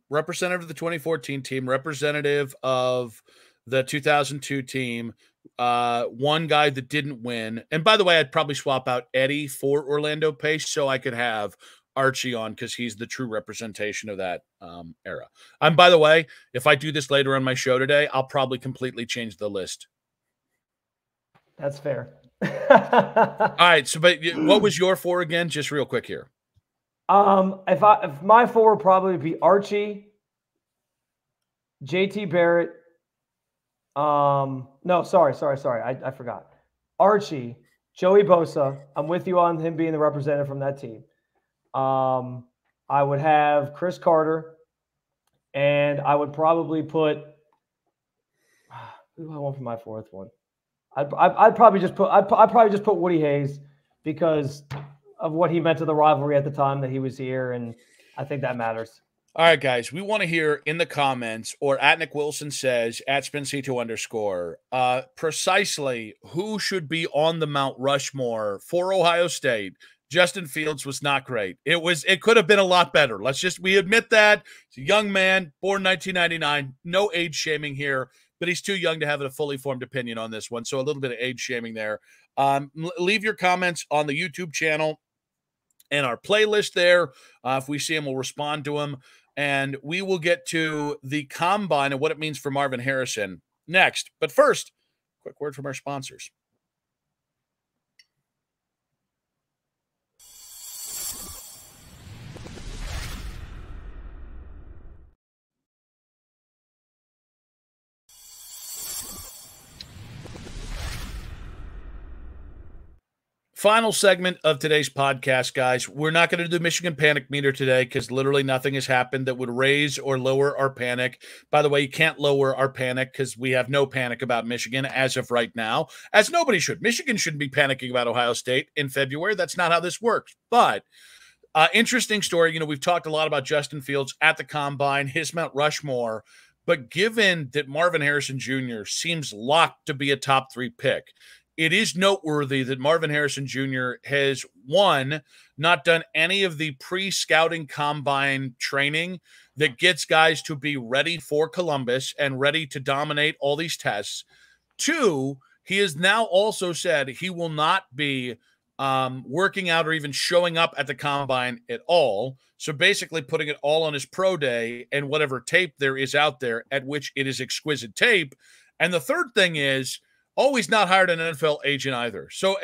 representative of the 2014 team, representative of the 2002 team. One guy that didn't win. And by the way, I'd probably swap out Eddie for Orlando Pace so I could have Archie on because he's the true representation of that era. And by the way, if I do this later on my show today, I'll probably completely change the list. That's fair. All right. So, but what was your 4 again? Just real quick here. If my 4 would probably be Archie, JT Barrett. No, sorry. I forgot. Archie, Joey Bosa. I'm with you on him being the representative from that team. I would have Chris Carter, and I would probably put who do I want for my 4th one? I'd probably just put Woody Hayes because of what he meant to the rivalry at the time that he was here, and I think that matters. All right, guys, we want to hear in the comments or at Nick Wilson says at SpinC2_, precisely who should be on the Mount Rushmore for Ohio State. Justin Fields was not great. It could have been a lot better. We admit that. He's a young man, born 1999, no age shaming here, but he's too young to have a fully formed opinion on this one. So a little bit of age shaming there. Leave your comments on the YouTube channel and our playlist there. If we see him, we'll respond to him. And we will get to the combine and what it means for Marvin Harrison next. But first, quick word from our sponsors. Final segment of today's podcast, guys. We're not going to do the Michigan panic meter today because literally nothing has happened that would raise or lower our panic. By the way, you can't lower our panic because we have no panic about Michigan as of right now, as nobody should. Michigan shouldn't be panicking about Ohio State in February. That's not how this works. But interesting story. We've talked a lot about Justin Fields at the combine, his Mount Rushmore. But given that Marvin Harrison Jr. seems locked to be a top 3 pick, it is noteworthy that Marvin Harrison Jr. has, one, not done any of the pre-scouting combine training that gets guys to be ready for Columbus and ready to dominate all these tests. 2, he has now also said he will not be working out or even showing up at the combine at all. So basically putting it all on his pro day and whatever tape there is out there, at which it is exquisite tape. And the third thing is, he's not hired an NFL agent either. So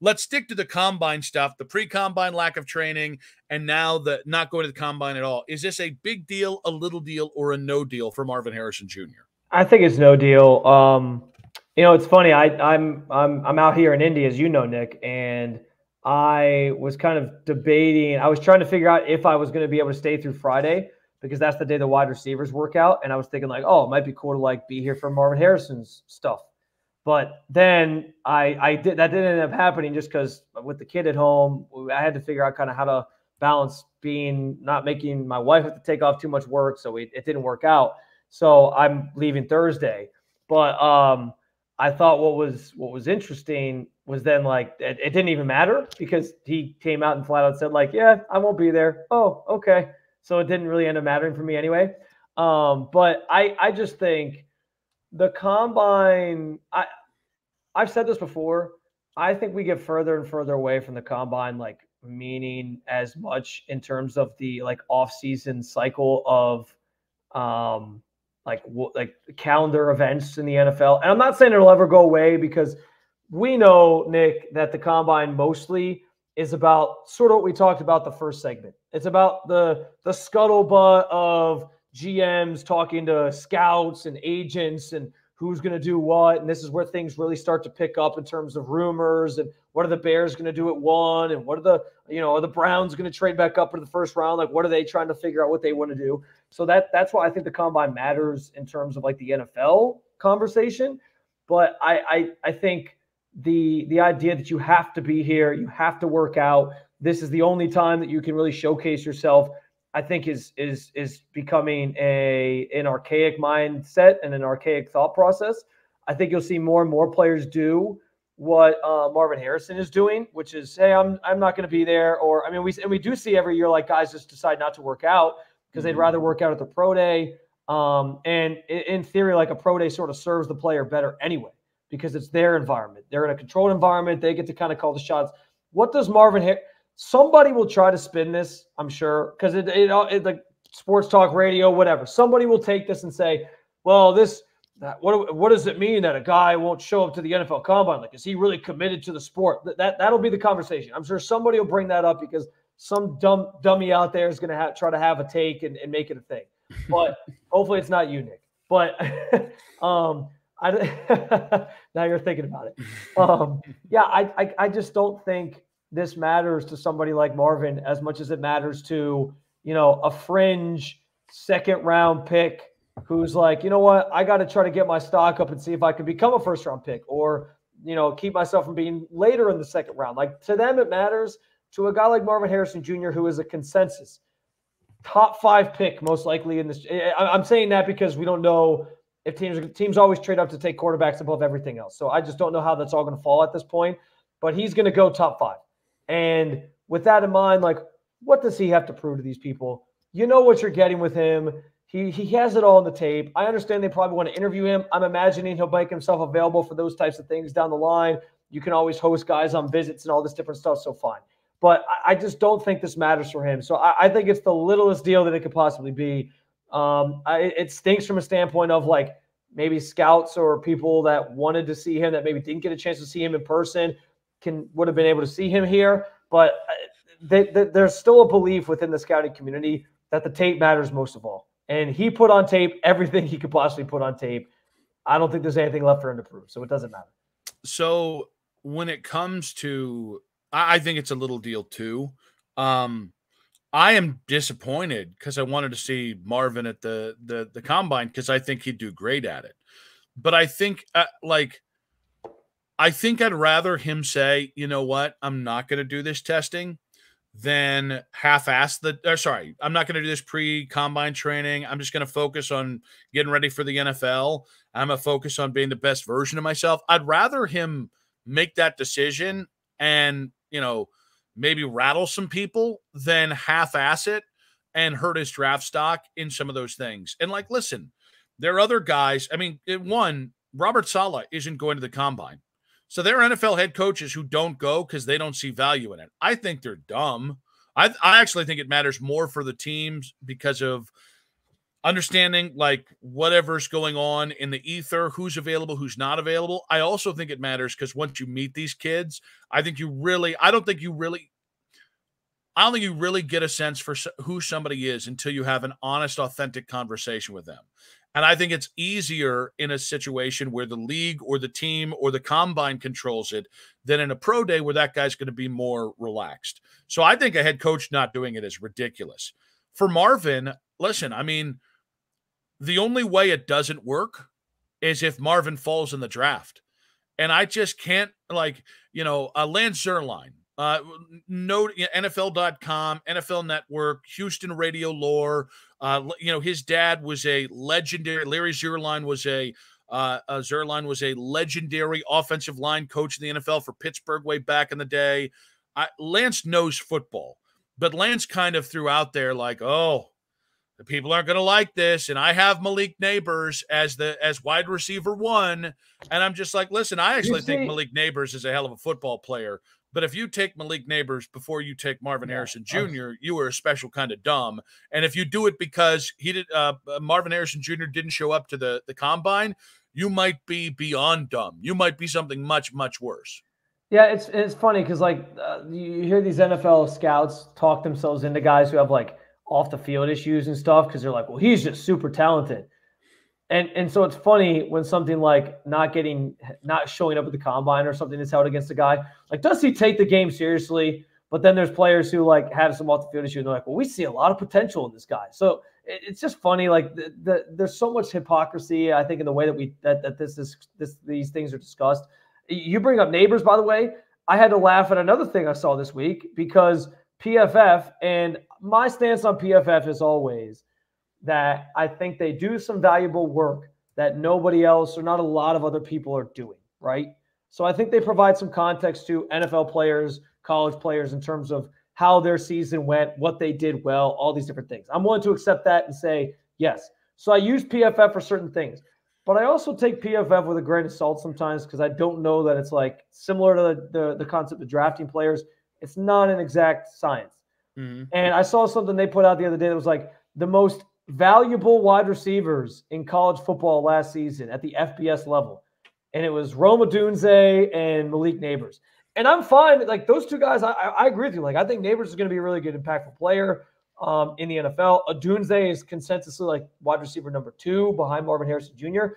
let's stick to the combine stuff, the pre-combine lack of training, and now the not going to the combine at all. Is this a big deal, a little deal, or a no deal for Marvin Harrison Jr.? I think it's no deal. It's funny. I'm out here in Indy, as you know, Nick, and I was kind of debating. I was trying to figure out if I was going to be able to stay through Friday because that's the day the wide receivers work out, and I was thinking like, it might be cool to be here for Marvin Harrison's stuff. But then that didn't end up happening just because with the kid at home, I had to figure out kind of how to balance not making my wife have to take off too much work. So it didn't work out. So I'm leaving Thursday. But I thought what was interesting was then it didn't even matter because he came out and flat out said yeah, I won't be there. Oh, okay. So it didn't really end up mattering for me anyway. But I just think the combine, I've said this before. I think we get further and further away from the combine, meaning as much in terms of the off-season cycle of like calendar events in the NFL. And I'm not saying it'll ever go away, because we know, Nick, that the combine mostly is about sort of what we talked about the first segment. It's about the scuttlebutt of GMs talking to scouts and agents and who's going to do what. And this is where things really start to pick up in terms of rumors and what are the Bears going to do at 1, and what are the Browns going to trade back up in the first round? Like, what are they trying to figure out what they want to do? So that's why I think the combine matters in terms of like the NFL conversation. But I think the idea that you have to be here, you have to work out, this is the only time that you can really showcase yourself, I think is becoming an archaic mindset and an archaic thought process. I think you'll see more and more players do what Marvin Harrison is doing, which is, hey, I'm not going to be there. Or, I mean, we do see every year, like, guys just decide not to work out because they'd rather work out at the pro day. And in theory, like, a pro day sort of serves the player better anyway, because it's their environment. They're in a controlled environment. They get to kind of call the shots. What does Marvin somebody will try to spin this, I'm sure, because it like sports talk radio, whatever. Somebody will take this and say, well, what does it mean that a guy won't show up to the NFL Combine? Like, is he really committed to the sport? That'll be the conversation. I'm sure somebody will bring that up because some dummy out there is going to try to have a take and make it a thing. But hopefully it's not you, Nick. But now you're thinking about it. Yeah, I just don't think this matters to somebody like Marvin as much as it matters to, a fringe second-round pick who's like, you know what, I got to try to get my stock up and see if I can become a first-round pick, or, keep myself from being later in the second round. Like, to them, it matters. To a guy like Marvin Harrison Jr., who is a consensus top 5 pick, most likely in this. I'm saying that because we don't know if teams always trade up to take quarterbacks above everything else. So I just don't know how that's all going to fall at this point. But he's going to go top 5. And with that in mind, like, what does he have to prove to these people? You know what you're getting with him. He has it all on the tape. I understand they probably want to interview him. I'm imagining he'll make himself available for those types of things down the line. You can always host guys on visits and all this different stuff, so fine. But I just don't think this matters for him. So I think it's the littlest deal that it could possibly be. It stinks from a standpoint of, like, maybe scouts or people that wanted to see him that maybe didn't get a chance to see him in person would have been able to see him here. But there's still a belief within the scouting community that the tape matters most of all. And he put on tape everything he could possibly put on tape. I don't think there's anything left for him to prove, so it doesn't matter. So when it comes to, I think it's a little deal too. I am disappointed because I wanted to see Marvin at the combine because I think he'd do great at it. But I think I think I'd rather him say, you know what, I'm not going to do this testing than half-ass I'm not going to do this pre-combine training. I'm just going to focus on getting ready for the NFL. I'm going to focus on being the best version of myself. I'd rather him make that decision and, maybe rattle some people than half-ass it and hurt his draft stock in some of those things. And, like, listen, there are other guys. I mean, Robert Saleh isn't going to the combine. So there are NFL head coaches who don't go because they don't see value in it. I think they're dumb. I actually think it matters more for the teams because of understanding, like, whatever's going on in the ether, who's available, who's not available. I also think it matters because once you meet these kids, I don't think you really get a sense for who somebody is until you have an honest, authentic conversation with them. And I think it's easier in a situation where the league or the team or the combine controls it than in a pro day where that guy's going to be more relaxed. So I think a head coach not doing it is ridiculous. For Marvin, listen, I mean, the only way it doesn't work is if Marvin falls in the draft. And I just can't, Lance Zierlein, NFL.com, NFL Network, Houston Radio Lore. His dad was a legendary. Larry Zierlein was a legendary offensive line coach in the NFL for Pittsburgh way back in the day. Lance knows football, but Lance kind of threw out there like, oh, the people aren't going to like this, and I have Malik Neighbors as wide receiver 1, and I'm just like, listen, I actually think Malik Neighbors is a hell of a football player. But if you take Malik Neighbors before you take Marvin Harrison Jr., you are a special kind of dumb. And if you do it because Marvin Harrison Jr. didn't show up to the combine, you might be beyond dumb. You might be something much, much worse. Yeah, it's funny because you hear these NFL scouts talk themselves into guys who have off the field issues and stuff because they're like, well, he's just super talented. And so it's funny when something like not showing up at the combine or something is held against a guy. Like, does he take the game seriously? But then there's players who have some off the field issue and they're like, well, we see a lot of potential in this guy. So it's just funny. There's so much hypocrisy, I think, in the way that these things are discussed. You bring up Neighbors, by the way. I had to laugh at another thing I saw this week because PFF, and my stance on PFF is always that I think they do some valuable work that nobody else or not a lot of other people are doing, right? So I think they provide some context to NFL players, college players in terms of how their season went, what they did well, all these different things. I'm willing to accept that and say, yes. So I use PFF for certain things. But I also take PFF with a grain of salt sometimes because I don't know that it's similar to the concept of drafting players. It's not an exact science. Mm-hmm. And I saw something they put out the other day that was the most valuable wide receivers in college football last season at the FBS level. And it was Rome Odunze and Malik Neighbors. And I'm fine. Those two guys, I agree with you. I think Neighbors is going to be a really good, impactful player in the NFL. Odunze is consensusly wide receiver number 2 behind Marvin Harrison Jr.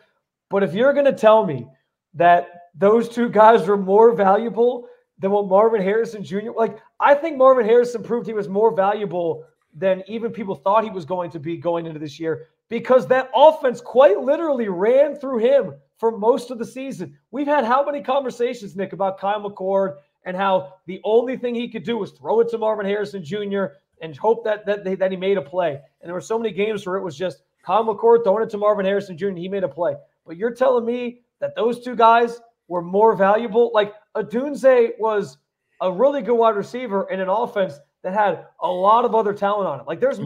But if you're going to tell me that those two guys are more valuable than what Marvin Harrison Jr. I think Marvin Harrison proved he was more valuable than even people thought he was going to be going into this year because that offense quite literally ran through him for most of the season. We've had how many conversations, Nick, about Kyle McCord and how the only thing he could do was throw it to Marvin Harrison Jr. and hope that he made a play. And there were so many games where it was just Kyle McCord throwing it to Marvin Harrison Jr. and he made a play. But you're telling me that those two guys were more valuable? Odunze was a really good wide receiver in an offense that had a lot of other talent on it. There's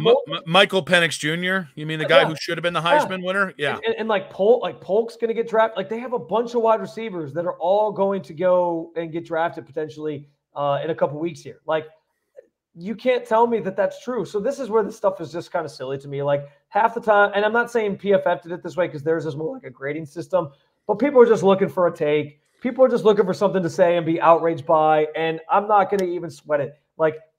Michael Penix Jr. You mean the guy who should have been the Heisman winner? Yeah. And Polk's going to get drafted. They have a bunch of wide receivers that are all going to go and get drafted potentially in a couple weeks here. You can't tell me that that's true. So this is where this stuff is just kind of silly to me. Half the time, and I'm not saying PFF did it this way because theirs is more like a grading system, but people are just looking for a take. People are just looking for something to say and be outraged by, and I'm not going to even sweat it.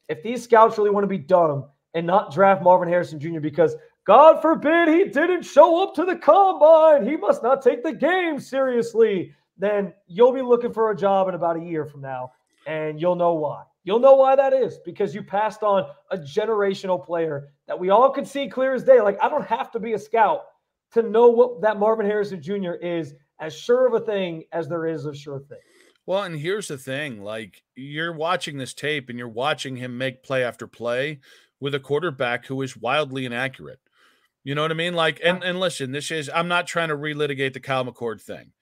If these scouts really want to be dumb and not draft Marvin Harrison Jr. because, God forbid, he didn't show up to the combine, he must not take the game seriously, then you'll be looking for a job in about a year from now, and you'll know why. You'll know why that is, because you passed on a generational player that we all could see clear as day. I don't have to be a scout to know what that Marvin Harrison Jr. is as sure of a thing as there is a sure thing. Well, and here's the thing, you're watching this tape and you're watching him make play after play with a quarterback who is wildly inaccurate. You know what I mean? And listen, I'm not trying to relitigate the Kyle McCord thing.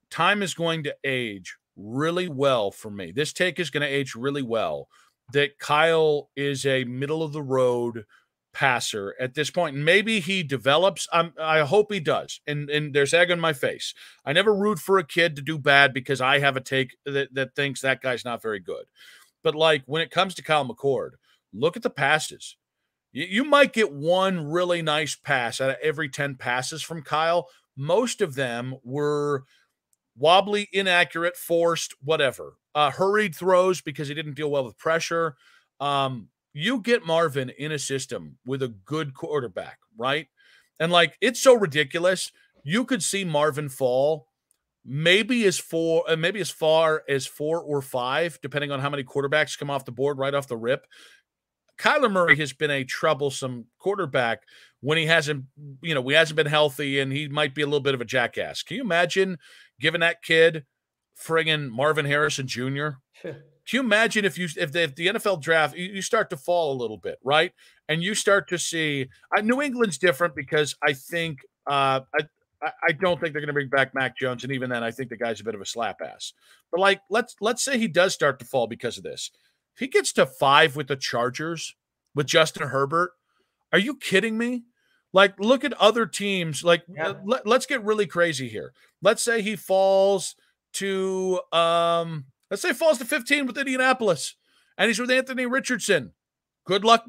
Time is going to age really well for me. This take is going to age really well that Kyle is a middle of the road passer at this point. Maybe he develops. I hope he does. And there's egg on my face. I never root for a kid to do bad because I have a take that thinks that guy's not very good. But when it comes to Kyle McCord, look at the passes. You might get one really nice pass out of every 10 passes from Kyle. Most of them were wobbly, inaccurate, forced, whatever. Hurried throws because he didn't deal well with pressure. You get Marvin in a system with a good quarterback, right? And it's so ridiculous. You could see Marvin fall maybe as far as 4 or 5, depending on how many quarterbacks come off the board right off the rip. Kyler Murray has been a troublesome quarterback when he hasn't been healthy and he might be a little bit of a jackass. Can you imagine giving that kid friggin' Marvin Harrison Jr.? Can you imagine if the NFL draft, you start to fall a little bit, right? And you start to see New England's different because I think I don't think they're going to bring back Mac Jones, and even then, I think the guy's a bit of a slap ass. But let's say he does start to fall because of this. If he gets to 5 with the Chargers with Justin Herbert, are you kidding me? Look at other teams. Let's get really crazy here. Let's say he falls to Let's say falls to 15 with Indianapolis, and he's with Anthony Richardson. Good luck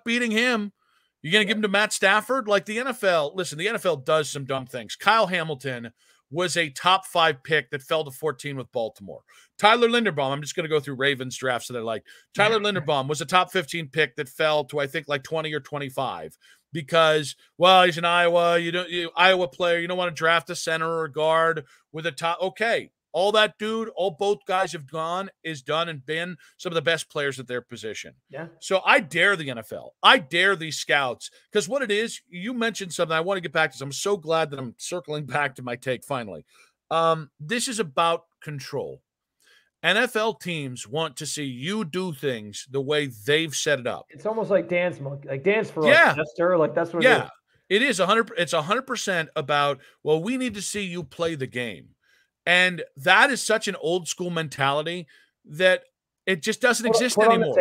beating him. You're going to give him to Matt Stafford? Like the NFL, listen, the NFL does some dumb things. Kyle Hamilton was a top 5 pick that fell to 14 with Baltimore. Tyler Linderbaum, I'm just going to go through Ravens drafts that I like. Tyler Linderbaum was a top 15 pick that fell to, I think, like 20 or 25 because, well, he's an Iowa, Iowa player. You don't want to draft a center or a guard with a top. Okay. All that dude, both guys have done and been some of the best players at their position. Yeah. So I dare the NFL. I dare these scouts because what it is, you mentioned something. I want to get back to this. I'm so glad that I'm circling back to my take finally. This is about control. NFL teams want to see you do things the way they've set it up. It's almost like dance monkey, like dance for us, Esther. Like that's what. Yeah, it is 100. It's 100% about. Well, we need to see you play the game. And that is such an old school mentality that it just doesn't exist anymore.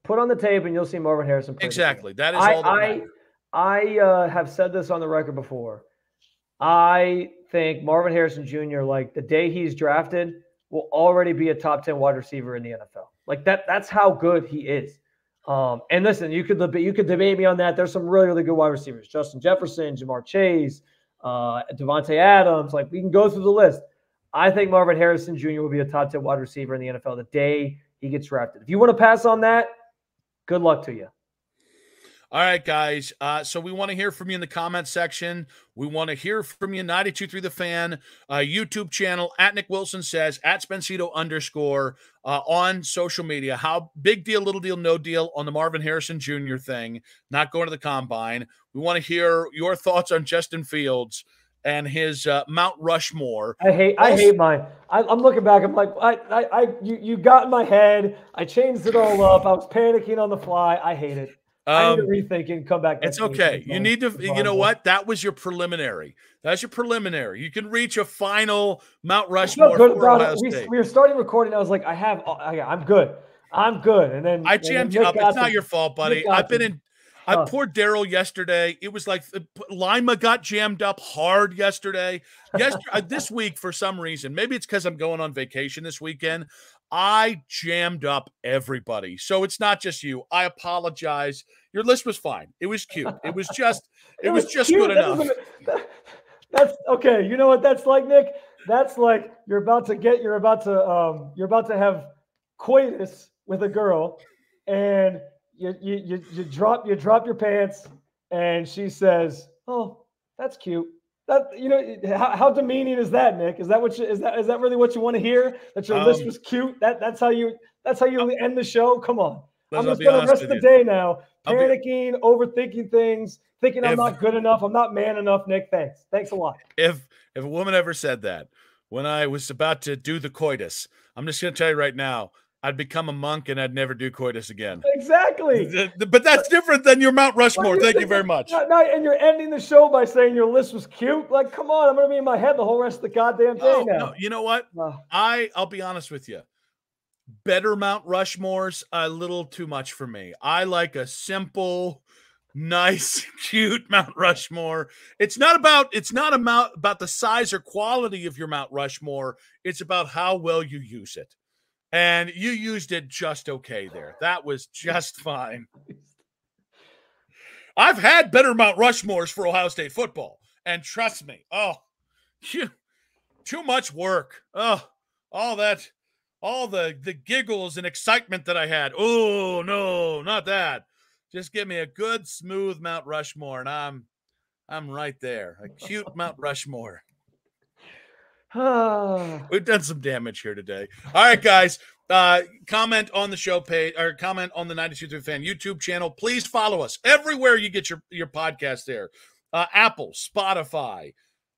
Put on the tape and you'll see Marvin Harrison play. Exactly. That is all that matters. I have said this on the record before. I think Marvin Harrison Jr., like the day he's drafted, will already be a top 10 wide receiver in the NFL. Like that's how good he is. And listen, you could debate me on that. There's some really, really good wide receivers. Justin Jefferson, Jamar Chase, Devontae Adams. Like we can go through the list. I think Marvin Harrison Jr. will be a top 10 wide receiver in the NFL the day he gets drafted. If you want to pass on that, good luck to you. All right, guys. So we want to hear from you in the comment section. We want to hear from you, 92.3 The Fan, YouTube channel, at Nick Wilson Says, at Spencito _ on social media. How big deal, little deal, no deal on the Marvin Harrison Jr. thing, not going to the combine. We want to hear your thoughts on Justin Fields and his Mount Rushmore. I hate mine. I'm looking back. I'm like, you got in my head. I changed it all up. I was panicking on the fly. I hate it. I need to rethink and come back. It's okay. You need to, you know what? That was your preliminary. That's your preliminary. You can reach a final Mount Rushmore for Ohio State. We were starting recording. I was like, I'm good. And then I jammed you up. It's not your fault, buddy. I poured Daryl yesterday. It was like Lima got jammed up hard yesterday. This week, for some reason, maybe it's because I'm going on vacation this weekend, I jammed up everybody. So it's not just you. I apologize. Your list was fine. It was cute. It was just good enough. That's okay. You know what that's like, Nick? That's like you're about to have coitus with a girl, and you drop your pants, and she says, "Oh, that's cute." How demeaning is that, Nick? Is that really what you want to hear? That your list was cute? That's how you end the show? Come on. I'm just going to rest the day now, panicking, overthinking things, thinking I'm not good enough, I'm not man enough, Nick. Thanks a lot. If a woman ever said that when I was about to do the coitus, I'm just going to tell you right now, I'd become a monk and I'd never do coitus again. Exactly. But that's different than your Mount Rushmore. Thank you very much. And you're ending the show by saying your list was cute. Like, come on, I'm going to be in my head the whole rest of the goddamn day now. No, you know what? I'll be honest with you. Better Mount Rushmores, a little too much for me. I like a simple, nice, cute Mount Rushmore. It's not about the size or quality of your Mount Rushmore. It's about how well you use it. And you used it just okay there. That was just fine. I've had better Mount Rushmores for Ohio State football. And trust me, too much work. All the giggles and excitement that I had. Oh, no, not that. Just give me a good, smooth Mount Rushmore, and I'm right there. A cute Mount Rushmore. We've done some damage here today. All right, guys. Comment on the show page or comment on the 92.3 Fan YouTube channel. Please follow us everywhere you get your podcast there. Apple, Spotify,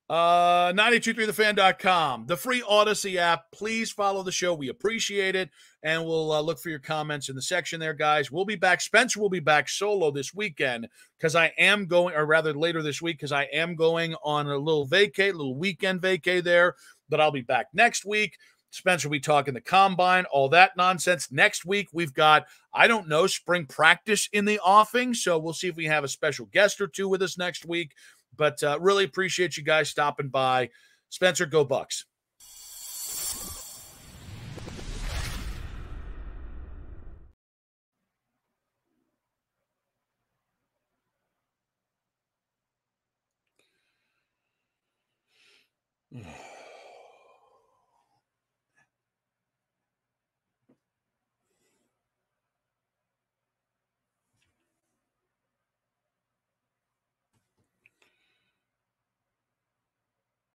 923thefan.com, the free Odyssey app. Please follow the show. We appreciate it. And we'll look for your comments in the section there, guys. We'll be back. Spencer will be back solo this weekend because I am going, or rather later this week, because I am going on a little weekend vacay there. But I'll be back next week. Spencer will be talking the combine, all that nonsense. Next week, we've got, I don't know, spring practice in the offing. So we'll see if we have a special guest or two with us next week. But really appreciate you guys stopping by. Spencer, go Bucks.